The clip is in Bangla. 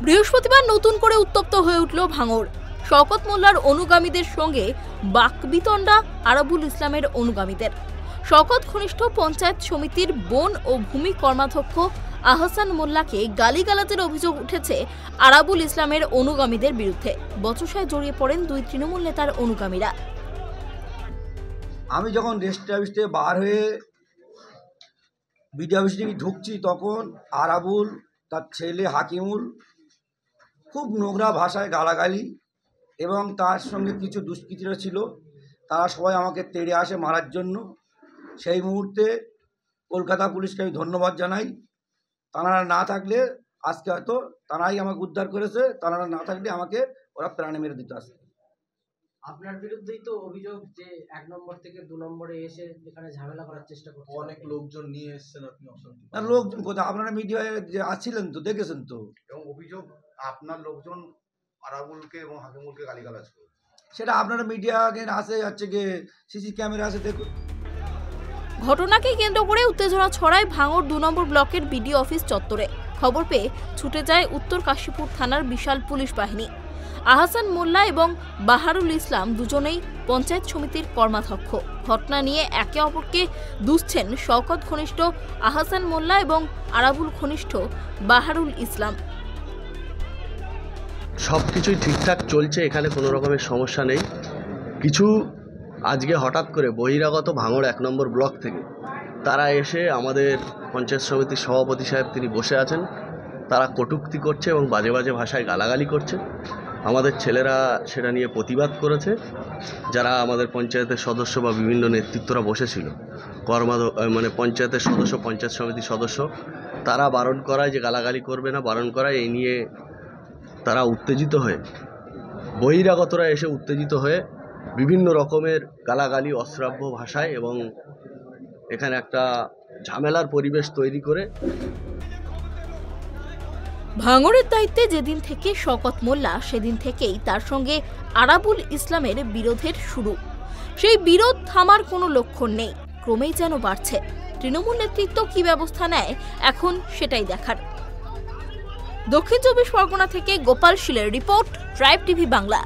বৃহস্পতিবার নতুন করে উত্তপ্ত হয়ে উঠল ভাঙড়। শওকত মোল্লার অনুগামীদের সঙ্গে বাকবিতণ্ডা আরাবুল ইসলামের অনুগামীদের। শওকত ঘনিষ্ঠ পঞ্চায়েত সমিতির বন ও ভূমি কর্মাধ্যক্ষ আহসান মোল্লাকে গালিগালাজের অভিযোগ উঠেছে আরাবুল ইসলামের অনুগামীদের বিরুদ্ধে। বচসায় জড়িয়ে পড়েন দুই তৃণমূল নেতার অনুগামীরা। আমি যখন রেস্ট অফিস থেকে বার হয়ে বিডিও অফিস থেকে ঢুকছি, তখন আরাবুল, তার ছেলে হাকিমুল খুব নোংরা ভাষায় গালাগালি এবং তার সঙ্গে কিছু দুষ্কৃতীরা ছিল, তারা সবাই আমাকে তেড়ে আসে মারার জন্য। সেই মুহূর্তে কলকাতা পুলিশকে আমি ধন্যবাদ জানাই। তারা না থাকলে আজকে হয়তো তারাই আমাকে উদ্ধার করেছে, তারা না থাকলে আমাকে ওরা প্রাণে মেরে দিতে আসে। আপনার বিরুদ্ধেই তো অভিযোগ যে 1 নম্বর থেকে 2 নম্বরে এসে এখানে ঝামেলা করার চেষ্টা করছে। অনেক লোকজন নিয়ে এসেছেন আপনি অশান্তি। না, লোকজন কোথায়? আপনারা মিডিয়ায় যে আসছিলেন তো, দেখেছেন তো। এবং অভিযোগ আপনার লোকজন আরাবুলকে এবং হাকিমুলকে গালিগালাজ করে। সেটা আপনারা মিডিয়াকে আসে যাচ্ছে গিয়ে সিসি ক্যামেরা আছে, দেখুন। ঘটনাকে কেন্দ্র করে উত্তেজনা ছড়ায় ভাঙড় 2 নম্বর ব্লকের বিডিও অফিস চত্বরে। খবর পেয়ে ছুটে যায় উত্তর কাশীপুর থানার বিশাল পুলিশ বাহিনী। আহসান মোল্লা এবং বাহারুল ইসলাম দুজনেই পঞ্চায়েত সমিতির কর্মাধ্যক্ষ। ঘটনা নিয়ে একে অপরকে দুষছেন শওকত ঘনিষ্ঠ আহসান মোল্লা এবং আরাবুল ঘনিষ্ঠ বাহারুল ইসলাম। সব কিছুই ঠিকঠাক চলছে, এখানে কোনো রকমের সমস্যা নেই। কিছু আজকে হঠাৎ করে বহিরাগত ভাঙড় 1 নম্বর ব্লক থেকে তারা এসে আমাদের পঞ্চায়েত সমিতির সভাপতি সাহেব তিনি বসে আছেন, তারা কটূক্তি করছে এবং বাজে বাজে ভাষায় গালাগালি করছে। আমাদের ছেলেরা সেটা নিয়ে প্রতিবাদ করেছে। যারা আমাদের পঞ্চায়েতের সদস্য বা বিভিন্ন নেতৃত্বরা বসেছিল, মানে পঞ্চায়েতের সদস্য, পঞ্চায়েত সমিতির সদস্য, তারা বারণ করায় যে গালাগালি করবে না, বারণ করায়। এই নিয়ে তারা উত্তেজিত হয়ে, বহিরাগতরা এসে উত্তেজিত হয়ে বিভিন্ন রকমের গালাগালি অশ্রাব্য ভাষায় এবং এখানে একটা ঝামেলার পরিবেশ তৈরি করে। ভাঙড়ের দায়িত্বে যেদিন থেকে শওকত মোল্লা, সেদিন থেকেই তার সঙ্গে আরাবুল ইসলামের বিরোধের শুরু। সেই বিরোধ থামার কোনো লক্ষণ নেই, ক্রমেই যেন বাড়ছে। তৃণমূল নেতৃত্ব কি ব্যবস্থা নেয় এখন সেটাই দেখার। দক্ষিণ 24 পরগনা থেকে গোপাল শীলের রিপোর্ট, ট্রাইব টিভি বাংলা।